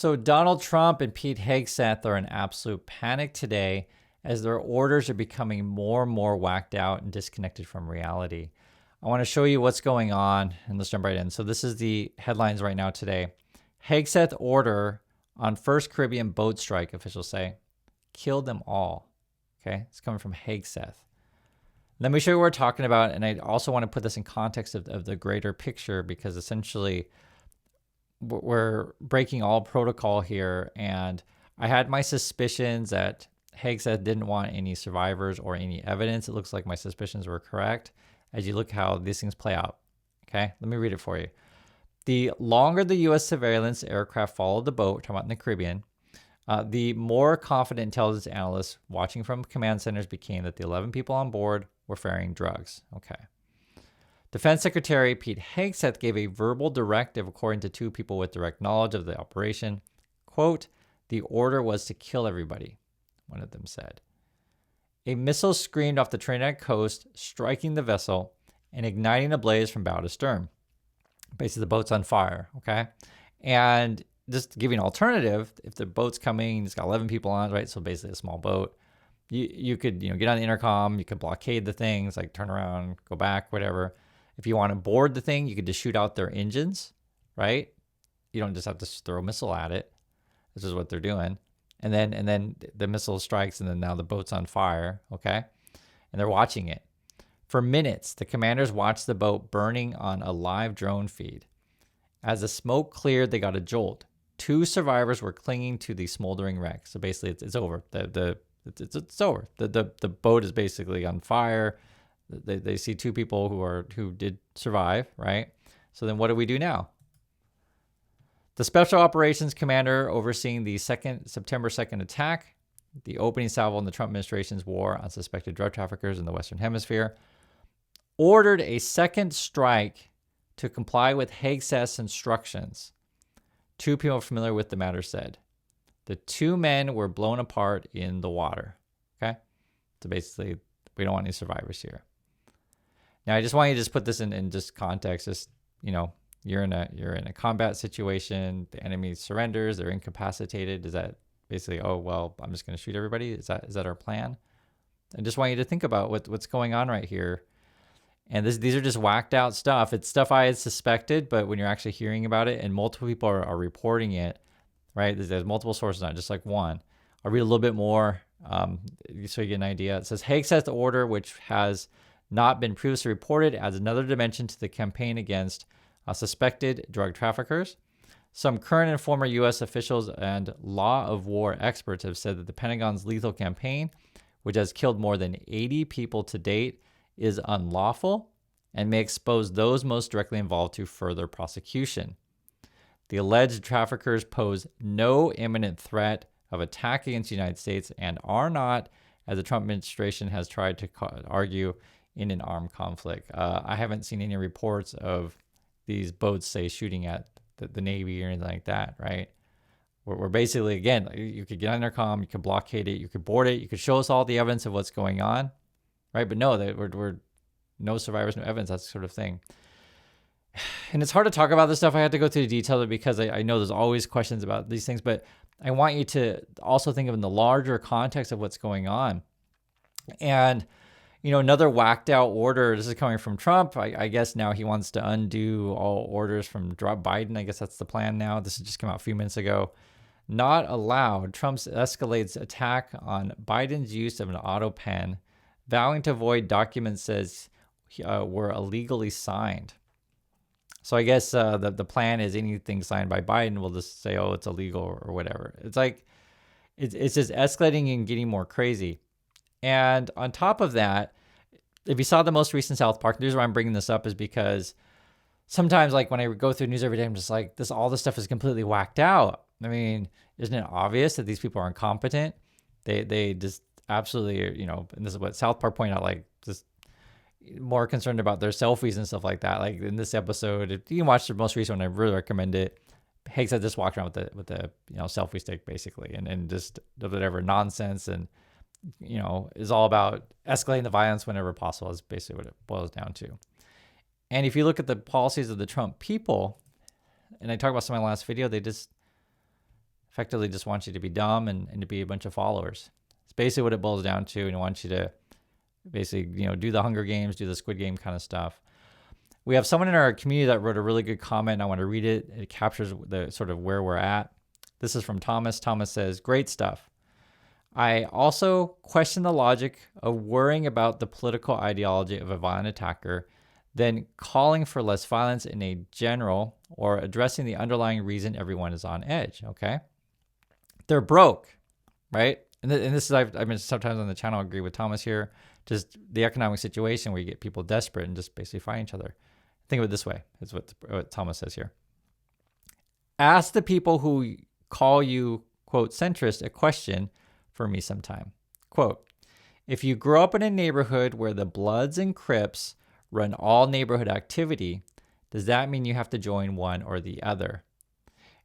So Donald Trump and Pete Hegseth are in absolute panic today as their orders are becoming more and more whacked out and disconnected from reality. I want to show you what's going on, and let's jump right in. So this is the headlines right now today. Hegseth order on first Caribbean boat strike, officials say, killed them all. Okay, it's coming from Hegseth. Let me show you what we're talking about, and I also want to put this in context of the greater picture, because essentially we're breaking all protocol here, and I had my suspicions that Hegseth didn't want any survivors or any evidence. It looks like my suspicions were correct as you look how these things play out. Okay, let me read it for you. The longer the U.S. surveillance aircraft followed the boat, we're talking about in the Caribbean, the more confident intelligence analysts watching from command centers became that the 11 people on board were ferrying drugs. Okay. Defense Secretary Pete Hegseth gave a verbal directive, according to two people with direct knowledge of the operation. Quote, the order was to kill everybody, one of them said. A missile screamed off the Trinidad coast, striking the vessel and igniting a blaze from bow to stern. Basically, the boat's on fire, okay? And just to give you an alternative, if the boat's coming, it's got 11 people on it, right? So basically a small boat. You could, get on the intercom, you could blockade the things, like turn around, go back, whatever. If you want to board the thing, you could just shoot out their engines, right? You don't just have to throw a missile at it. This is what they're doing. And then the missile strikes, and then now the boat's on fire, okay? And they're watching it. For minutes, the commanders watched the boat burning on a live drone feed. As the smoke cleared, they got a jolt. Two survivors were clinging to the smoldering wreck. So basically, it's over. It's over. The boat is basically on fire. They see two people who did survive, right? So then what do we do now? The Special Operations Commander overseeing the September 2nd attack, the opening salvo in the Trump administration's war on suspected drug traffickers in the Western Hemisphere, ordered a second strike to comply with Hegseth's instructions. Two people familiar with the matter said. The two men were blown apart in the water. Okay? So basically, we don't want any survivors here. Now, I just want you to just put this in just context. Just, you're in a combat situation. The enemy surrenders. They're incapacitated. Is that basically, oh, well, I'm just going to shoot everybody? Is that our plan? I just want you to think about what's going on right here. And these are just whacked out stuff. It's stuff I had suspected, but when you're actually hearing about it and multiple people are reporting it, right? There's multiple sources, not just like one. I'll read a little bit more so you get an idea. It says, Hegseth's order, which has not been previously reported, adds another dimension to the campaign against suspected drug traffickers. Some current and former U.S. officials and law of war experts have said that the Pentagon's lethal campaign, which has killed more than 80 people to date, is unlawful and may expose those most directly involved to further prosecution. The alleged traffickers pose no imminent threat of attack against the United States and are not, as the Trump administration has tried to argue, in an armed conflict. I haven't seen any reports of these boats, say, shooting at the Navy or anything like that, right? We're basically, again, you could get on intercom, you could blockade it, you could board it, you could show us all the evidence of what's going on, right? But no, we're no survivors, no evidence, that sort of thing. And it's hard to talk about this stuff. I had to go through the detail because I know there's always questions about these things, but I want you to also think of in the larger context of what's going on. And, another whacked out order, this is coming from Trump. I guess now he wants to undo all orders from Biden. I guess that's the plan now. This has just come out a few minutes ago. Not allowed. Trump escalates attack on Biden's use of an auto pen, vowing to avoid documents says were illegally signed. So I guess the plan is anything signed by Biden will just say, oh, it's illegal or whatever. It's like, it's just escalating and getting more crazy. And on top of that, if you saw the most recent South Park, the reason why I'm bringing this up is because sometimes, like when I go through news every day, I'm just like, all this stuff is completely whacked out. I mean, isn't it obvious that these people are incompetent? They just absolutely, and this is what South Park pointed out, like just more concerned about their selfies and stuff like that. Like in this episode, if you can watch the most recent one, I really recommend it. Hegseth just walked around with the selfie stick basically, and just whatever nonsense, and is all about escalating the violence whenever possible is basically what it boils down to. And if you look at the policies of the Trump people, and I talked about some in my last video, effectively just wants you to be dumb and to be a bunch of followers. It's basically what it boils down to, and it wants you to basically, do the Hunger Games, do the Squid Game kind of stuff. We have someone in our community that wrote a really good comment. I want to read it. It captures the sort of where we're at. This is from Thomas. Thomas says, great stuff. I also question the logic of worrying about the political ideology of a violent attacker, then calling for less violence in a general or addressing the underlying reason everyone is on edge, okay? They're broke, right? And this is, I've been sometimes on the channel, I agree with Thomas here, just the economic situation where you get people desperate and just basically fight each other. Think of it this way, is what Thomas says here. Ask the people who call you, quote, centrist a question for me sometime. Quote, if you grow up in a neighborhood where the Bloods and Crips run all neighborhood activity, does that mean you have to join one or the other?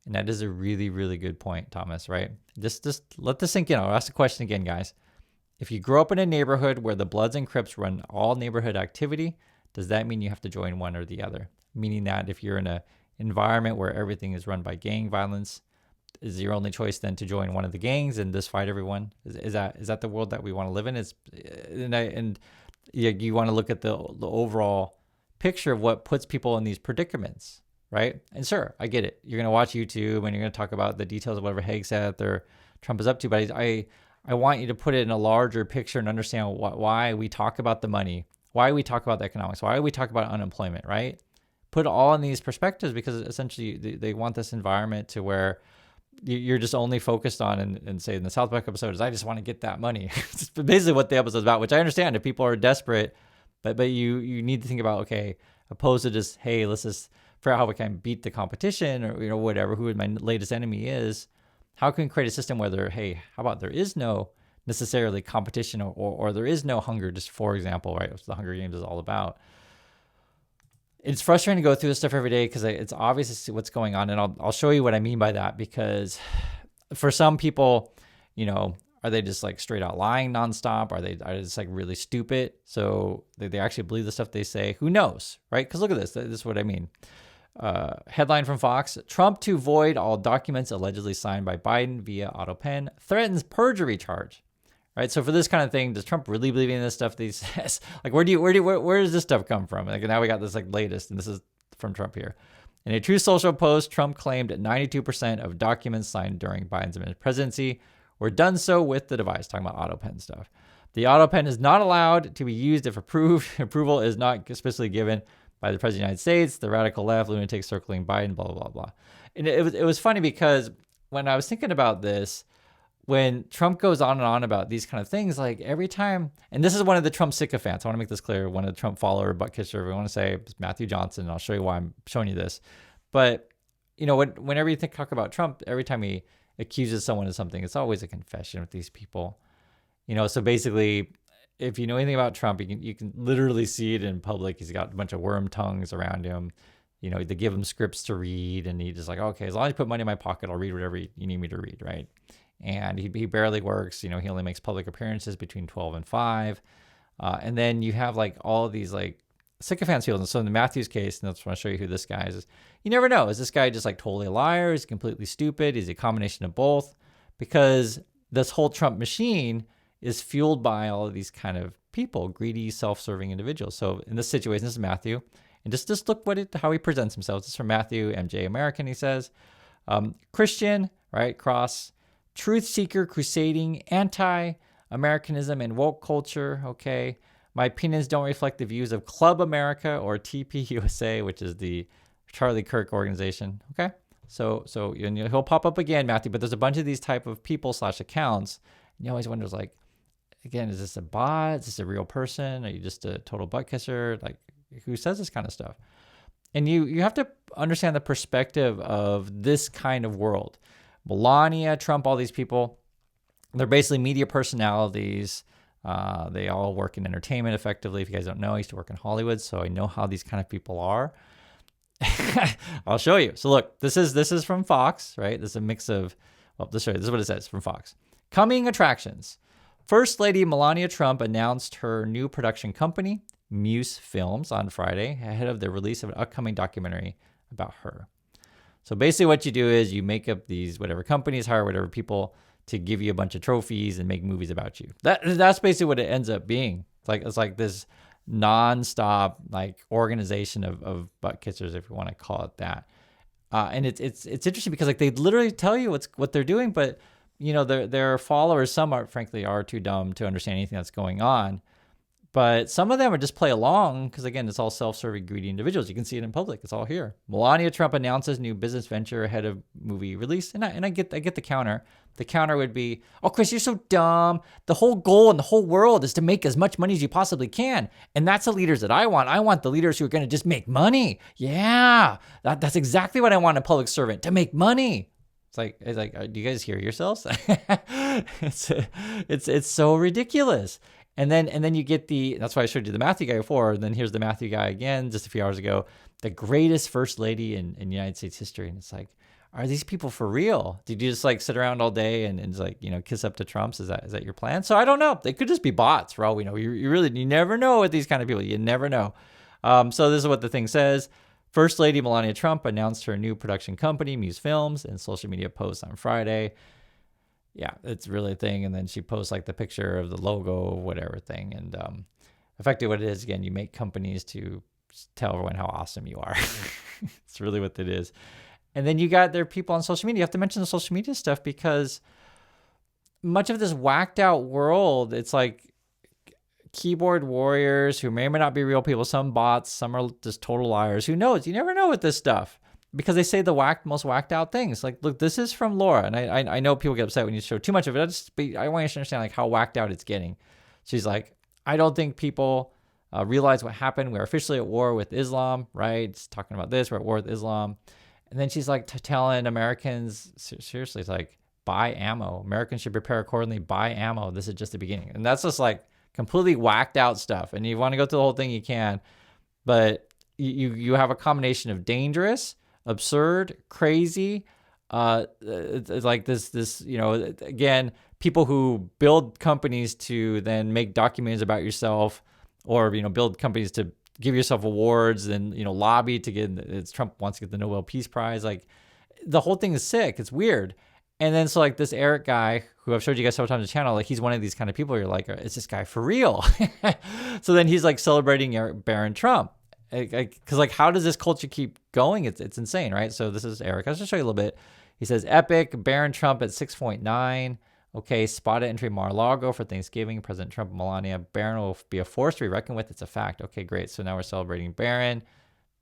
And that is a really, really good point, Thomas, right? Just let this sink in. I'll ask the question again, guys. If you grow up in a neighborhood where the Bloods and Crips run all neighborhood activity, does that mean you have to join one or the other? Meaning that if you're in an environment where everything is run by gang violence, is your only choice then to join one of the gangs and just fight everyone? Is that the world that we want to live in? You want to look at the overall picture of what puts people in these predicaments, right? And sure, I get it. You're going to watch YouTube and you're going to talk about the details of whatever Hegseth or Trump is up to, but I want you to put it in a larger picture and understand why we talk about the money, why we talk about the economics, why we talk about unemployment, right? Put it all in these perspectives because essentially they want this environment to where you're just only focused on, and say in the South Park episode is, I just want to get that money. It's basically what the episode's about, which I understand if people are desperate, but you need to think about, okay, opposed to just, hey, let's just figure out how we can beat the competition or, whatever, who my latest enemy is. How can we create a system where hey, how about there is no necessarily competition or there is no hunger, just for example, right? Which the Hunger Games is all about. It's frustrating to go through this stuff every day because it's obvious to see what's going on. And I'll show you what I mean by that, because for some people, are they just like straight out lying nonstop? Are they just like really stupid? So they actually believe the stuff they say. Who knows, right? Because look at this. This is what I mean. Headline from Fox: Trump to void all documents allegedly signed by Biden via auto pen, threatens perjury charge. Right. So for this kind of thing, does Trump really believe in this stuff that he says? Like, where does this stuff come from? Like, now we got this like latest, and this is from Trump here. In a Truth Social post, Trump claimed 92% of documents signed during Biden's presidency were done so with the device, talking about auto pen stuff. The auto pen is not allowed to be used if approval is not especially given by the President of the United States, the radical left, lunatics circling Biden, blah, blah, blah, blah. And it was funny because when I was thinking about this, when Trump goes on and on about these kind of things, like every time, and this is one of the Trump sycophants, I want to make this clear, one of the Trump follower, butt kisser, we want to say it's Matthew Johnson, and I'll show you why I'm showing you this. But, whenever you talk about Trump, every time he accuses someone of something, it's always a confession with these people. So basically, if you know anything about Trump, you can literally see it in public. He's got a bunch of worm tongues around him. They give him scripts to read, and he's just like, okay, as long as you put money in my pocket, I'll read whatever you need me to read, right? And he barely works. He only makes public appearances between 12 and 5. And then you have like all of these like sycophants people. And so in the Matthews case, and that's when I'll show you who this guy is. You never know. Is this guy just like totally a liar? Is he completely stupid? Is he a combination of both? Because this whole Trump machine is fueled by all of these kind of people, greedy, self-serving individuals. So in this situation, this is Matthew. And just look how he presents himself. This is from Matthew, MJ American, he says. Christian, right, cross, truth seeker, crusading, anti-Americanism and woke culture, okay. My opinions don't reflect the views of Club America or TPUSA, which is the Charlie Kirk organization, okay. So he'll pop up again, Matthew, but there's a bunch of these type of people / accounts. And you always wonders, like, again, is this a bot? Is this a real person? Are you just a total butt kisser? Like, who says this kind of stuff? And you have to understand the perspective of this kind of world. Melania, Trump, all these people, they're basically media personalities. They all work in entertainment effectively. If you guys don't know, I used to work in Hollywood, so I know how these kind of people are. I'll show you. So look, this is from Fox, right? This is a mix of, this is what it says from Fox. Coming attractions. First Lady Melania Trump announced her new production company, Muse Films, on Friday, ahead of the release of an upcoming documentary about her. So basically what you do is you make up these whatever companies, hire whatever people to give you a bunch of trophies and make movies about you. That's basically what it ends up being. It's like this nonstop like organization of butt kissers, if you want to call it that. And it's interesting because like they literally tell you what they're doing, but their followers, some are too dumb to understand anything that's going on. But some of them are just play along because, again, it's all self-serving, greedy individuals. You can see it in public. It's all here. Melania Trump announces new business venture ahead of movie release. And I get the counter. The counter would be, oh, Chris, you're so dumb. The whole goal in the whole world is to make as much money as you possibly can. And that's the leaders that I want. I want the leaders who are going to just make money. Yeah, that's exactly what I want in a public servant, to make money. It's like, do you guys hear yourselves? It's so ridiculous. And then you get that's why I showed you the Matthew guy before. And then here's the Matthew guy again, just a few hours ago, the greatest first lady in United States history. And it's like, are these people for real? Did you just like sit around all day and just like, kiss up to Trumps? Is that your plan? So I don't know. They could just be bots for all we know. You never know with these kind of people. You never know. So this is what the thing says. First Lady Melania Trump announced her new production company, Muse Films, in social media posts on Friday. Yeah, it's really a thing. And then she posts like the picture of the logo, whatever thing. And effectively what it is, again, you make companies to tell everyone how awesome you are. It's really what it is. And then you got their people on social media. You have to mention the social media stuff because much of this whacked out world, it's like keyboard warriors who may or may not be real people, some bots, some are just total liars. Who knows? You never know with this stuff. Because they say the most whacked out things. Like, look, this is from Laura. And I know people get upset when you show too much of it. I want you to understand like how whacked out it's getting. She's like, I don't think people realize what happened. We're officially at war with Islam, right? It's talking about this. We're at war with Islam. And then she's like telling Americans, seriously, it's like, buy ammo. Americans should prepare accordingly, buy ammo. This is just the beginning. And that's just like completely whacked out stuff. And you want to go through the whole thing, you can. But you have a combination of dangerous, absurd, crazy, like this, again, people who build companies to then make documentaries about yourself, or build companies to give yourself awards and lobby to get. Trump wants to get the Nobel Peace Prize. Like the whole thing is sick. It's weird. And then so like this Eric guy, who I've showed you guys several times on the channel, like he's one of these kind of people. You're like, is this guy for real? So then he's like celebrating Barron Trump. Because like, how does this culture keep going? It's insane, right? So this is Eric. I'll just show you a little bit. He says, epic, Barron Trump at 6.9. Okay, spot at entry Mar-a-Lago for Thanksgiving. President Trump and Melania. Barron will be a force to be reckoned with. It's a fact. Okay, great. So now we're celebrating Barron,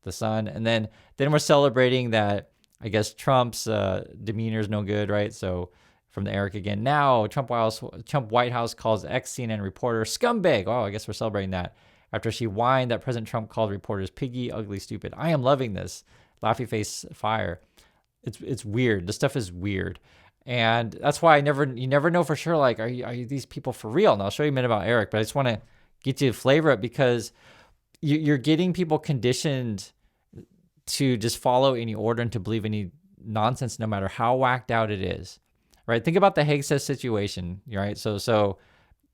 the son. And then we're celebrating that, I guess, Trump's demeanor is no good, right? So from the Eric again. Now, Trump White House calls ex-CNN reporter scumbag. Oh, I guess we're celebrating that. After she whined that President Trump called reporters piggy, ugly, stupid. I am loving this. Laughy face fire. It's weird. This stuff is weird. And that's why you never know for sure, like, are these people for real? And I'll show you a minute about Eric, but I just want to get you to flavor it because you're getting people conditioned to just follow any order and to believe any nonsense, no matter how whacked out it is, right? Think about the Hegseth situation, right? So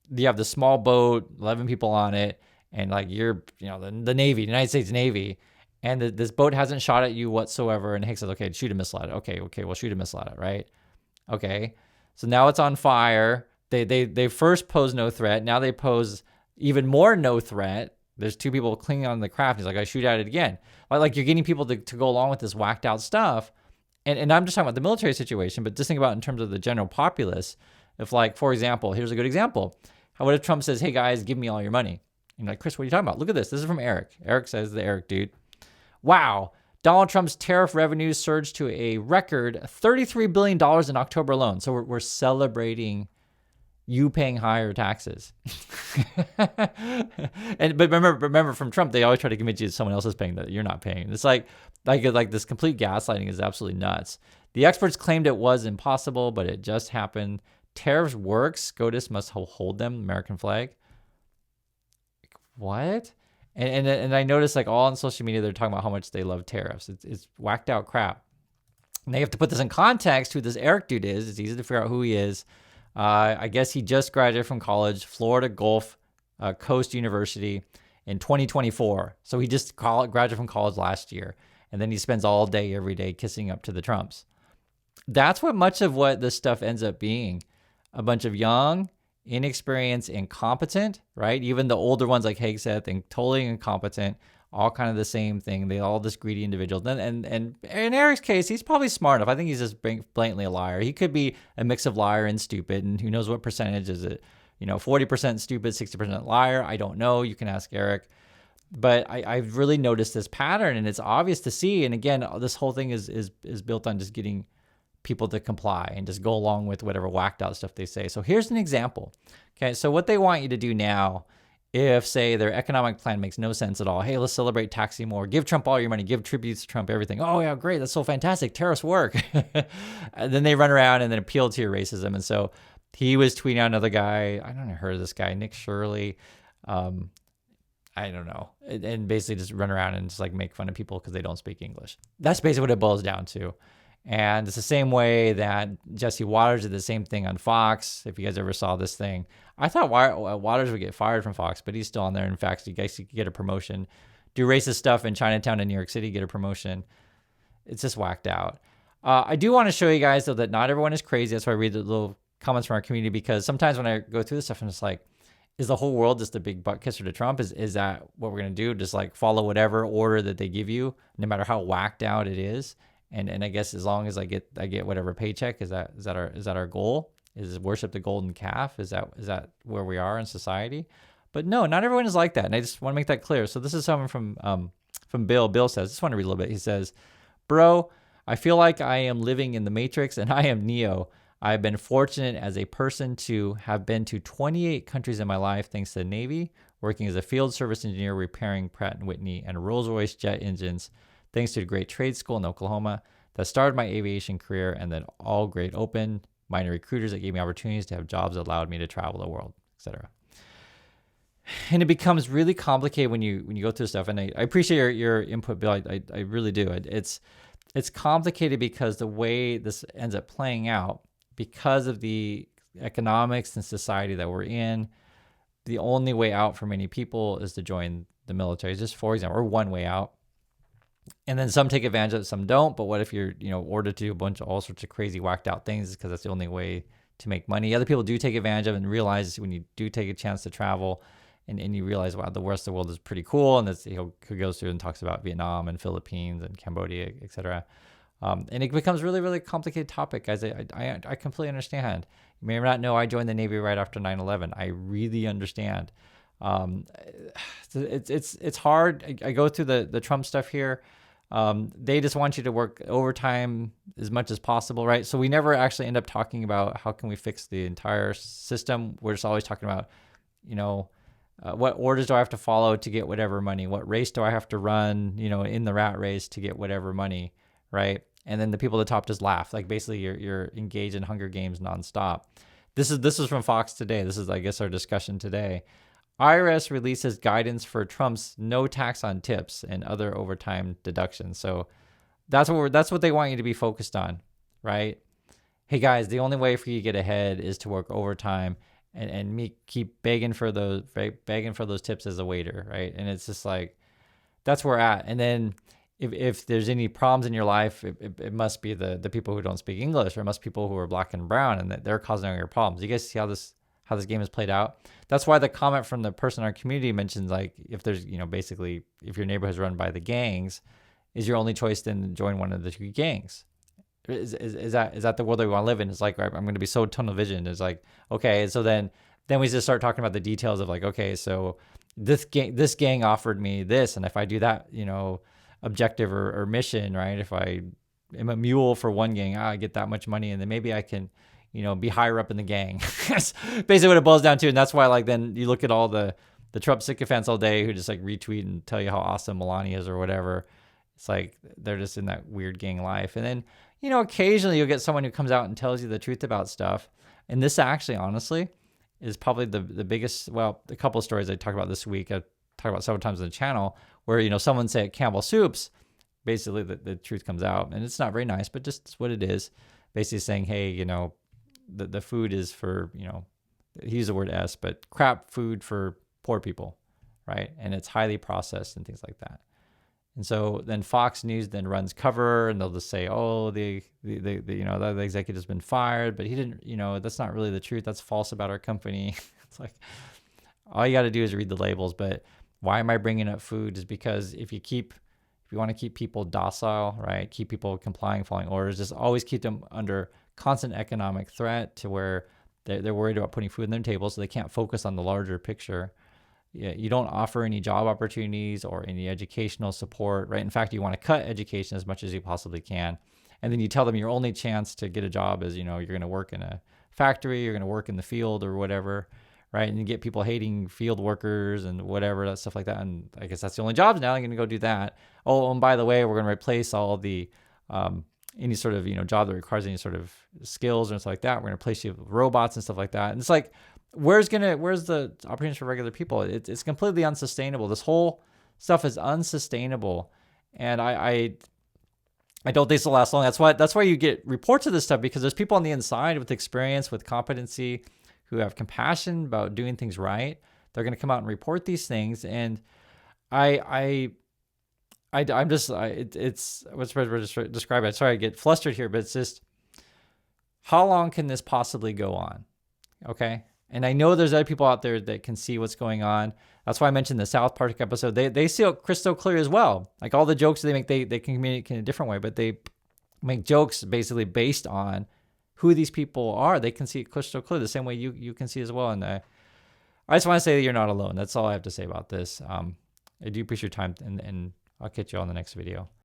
you have the small boat, 11 people on it, and like you're, the Navy, the United States Navy, and this boat hasn't shot at you whatsoever. And Hicks says, okay, shoot a missile at it. Okay, we'll shoot a missile at it, right? Okay, so now it's on fire. They first pose no threat. Now they pose even more no threat. There's two people clinging on the craft. He's like, I shoot at it again. Like you're getting people to go along with this whacked out stuff. And I'm just talking about the military situation, but just think about it in terms of the general populace. If like, for example, here's a good example. What if Trump says, hey guys, give me all your money? And you're like, Chris, what are you talking about? Look at this. This is from Eric. Eric says, the Eric dude. Wow. Donald Trump's tariff revenues surged to a record $33 billion in October alone. So we're celebrating you paying higher taxes. But remember from Trump, they always try to convince you that someone else is paying that you're not paying. It's like this complete gaslighting is absolutely nuts. The experts claimed it was impossible, but it just happened. Tariffs work. SCOTUS must hold them. American flag. What? And I noticed like all on social media, they're talking about how much they love tariffs. It's whacked out crap. And they have to put this in context who this Eric dude is. It's easy to figure out who he is. I guess he just graduated from college, Florida Gulf Coast University in 2024. So he just graduated from college last year. And then he spends all day, every day kissing up to the Trumps. That's what much of what this stuff ends up being. A bunch of young, inexperienced, incompetent, right? Even the older ones like Hegseth and totally incompetent, all kind of the same thing. They all just greedy individuals. And in Eric's case, he's probably smart enough. I think he's just blatantly a liar. He could be a mix of liar and stupid, and who knows what percentage is it? 40% stupid, 60% liar. I don't know. You can ask Eric. But I've really noticed this pattern, and it's obvious to see. And again, this whole thing is built on just getting people to comply and just go along with whatever whacked out stuff they say. So here's an example. Okay, so what they want you to do now, if say their economic plan makes no sense at all, hey, let's celebrate taxing more, give Trump all your money, give tributes to Trump, everything. Oh yeah, great, that's so fantastic, tariffs work. And then they run around and then appeal to your racism. And so he was tweeting out another guy, I don't know, heard of this guy, Nick Shirley. I don't know, and basically just run around and just like make fun of people because they don't speak English. That's basically what it boils down to. And it's the same way that Jesse Waters did the same thing on Fox. If you guys ever saw this thing, I thought Waters would get fired from Fox, but he's still on there. In fact, you guys could get a promotion, do racist stuff in Chinatown in New York City, get a promotion. It's just whacked out. I do want to show you guys though that not everyone is crazy. That's why I read the little comments from our community, because sometimes when I go through this stuff, I'm just like, is the whole world just a big butt kisser to Trump? Is that what we're gonna do? Just like follow whatever order that they give you, no matter how whacked out it is? And I guess as long as I get whatever paycheck, is that our goal? Is worship the golden calf? Is that where we are in society? But no, not everyone is like that, and I just want to make that clear. So this is someone from Bill. Bill says, I just want to read a little bit. He says, "Bro, I feel like I am living in the Matrix, and I am Neo. I've been fortunate as a person to have been to 28 countries in my life thanks to the Navy, working as a field service engineer repairing Pratt & Whitney and Rolls-Royce jet engines, thanks to a great trade school in Oklahoma that started my aviation career, and then all great open minor recruiters that gave me opportunities to have jobs that allowed me to travel the world, etc." And it becomes really complicated when you go through stuff. And I appreciate your input, Bill. I really do. It's complicated because the way this ends up playing out, because of the economics and society that we're in, the only way out for many people is to join the military. Just for example, or one way out. And then some take advantage of it, some don't. But what if you're, ordered to do a bunch of all sorts of crazy whacked out things because that's the only way to make money? Other people do take advantage of it and realize when you do take a chance to travel and you realize, wow, the rest of the world is pretty cool. And that's, he goes through and talks about Vietnam and Philippines and Cambodia, etc. And it becomes really, really complicated topic, guys. I completely understand. You may not know I joined the Navy right after 9/11. I really understand. It's hard. I go through the Trump stuff here. They just want you to work overtime as much as possible, right? So we never actually end up talking about how can we fix the entire system. We're just always talking about, what orders do I have to follow to get whatever money? What race do I have to run, in the rat race to get whatever money, right? And then the people at the top just laugh. Like basically you're engaged in Hunger Games nonstop. This is from Fox today. This is, I guess, our discussion today. IRS releases guidance for Trump's no tax on tips and other overtime deductions. So that's what they want you to be focused on, right? Hey guys, the only way for you to get ahead is to work overtime and me keep begging for those tips as a waiter, right? And it's just like, that's where we're at. And then if there's any problems in your life, it must be the people who don't speak English, or it must be people who are black and brown, and that they're causing all your problems. You guys see how this game is played out? That's why the comment from the person in our community mentions, like, if there's, basically, if your neighborhood is run by the gangs, is your only choice then to join one of the two gangs? Is that the world that we want to live in? It's like, I'm going to be so tunnel vision. It's like, okay, so then we just start talking about the details of like, okay, so this gang offered me this, and if I do that, objective or mission, right? If I am a mule for one gang, I get that much money, and then maybe I can, be higher up in the gang. That's basically what it boils down to. And that's why, like, then you look at all the Trump sycophants all day who just like retweet and tell you how awesome Melania is or whatever. It's like they're just in that weird gang life. And then, occasionally you'll get someone who comes out and tells you the truth about stuff. And this actually, honestly, is probably the biggest, well, a couple of stories I talked about this week. I've talked about several times on the channel where, someone said Campbell Soups, basically the truth comes out. And it's not very nice, but just what it is. Basically saying, hey, the food is for, he used the word S, but crap food for poor people, right? And it's highly processed and things like that. And so then Fox News then runs cover, and they'll just say, oh, the executive's been fired, but he didn't, that's not really the truth. That's false about our company. It's like, all you got to do is read the labels. But why am I bringing up food is because if you want to keep people docile, right? Keep people complying, following orders, just always keep them under constant economic threat to where they're worried about putting food on their table, so they can't focus on the larger picture. You don't offer any job opportunities or any educational support, right? In fact, you want to cut education as much as you possibly can. And then you tell them your only chance to get a job is, you're going to work in a factory, you're going to work in the field or whatever, right? And you get people hating field workers and whatever, that stuff like that. And I guess that's the only jobs now. You're going to go do that. Oh, and by the way, we're going to replace all the any sort of job that requires any sort of skills and stuff like that. We're going to replace you with robots and stuff like that. And it's like, where's the opportunities for regular people? It's completely unsustainable. This whole stuff is unsustainable, and I don't think this will last long. That's why you get reports of this stuff, because there's people on the inside with experience, with competency, who have compassion about doing things right. They're going to come out and report these things, and it's what's to describe it. Sorry, I get flustered here, but it's just, how long can this possibly go on? Okay. And I know there's other people out there that can see what's going on. That's why I mentioned the South Park episode. They see it crystal clear as well. Like, all the jokes they make, they can communicate in a different way, but they make jokes basically based on who these people are. They can see it crystal clear the same way you can see as well. And I just want to say that you're not alone. That's all I have to say about this. I do appreciate your time, and I'll catch you on the next video.